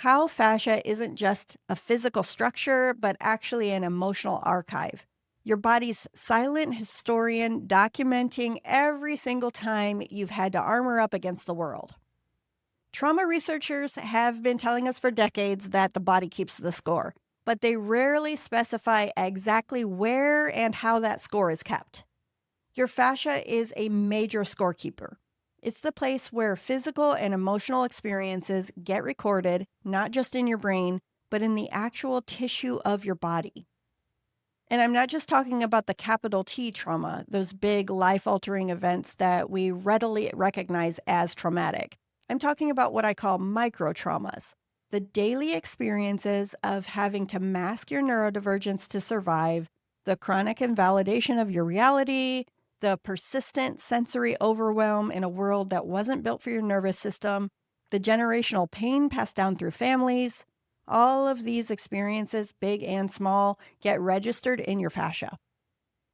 how fascia isn't just a physical structure, but actually an emotional archive. Your body's silent historian documenting every single time you've had to armor up against the world. Trauma researchers have been telling us for decades that the body keeps the score, but they rarely specify exactly where and how that score is kept. Your fascia is a major scorekeeper. It's the place where physical and emotional experiences get recorded, not just in your brain, but in the actual tissue of your body. And I'm not just talking about the capital T trauma, those big life altering events that we readily recognize as traumatic. I'm talking about what I call microtraumas, the daily experiences of having to mask your neurodivergence to survive, the chronic invalidation of your reality, the persistent sensory overwhelm in a world that wasn't built for your nervous system, the generational pain passed down through families. All of these experiences, big and small, get registered in your fascia.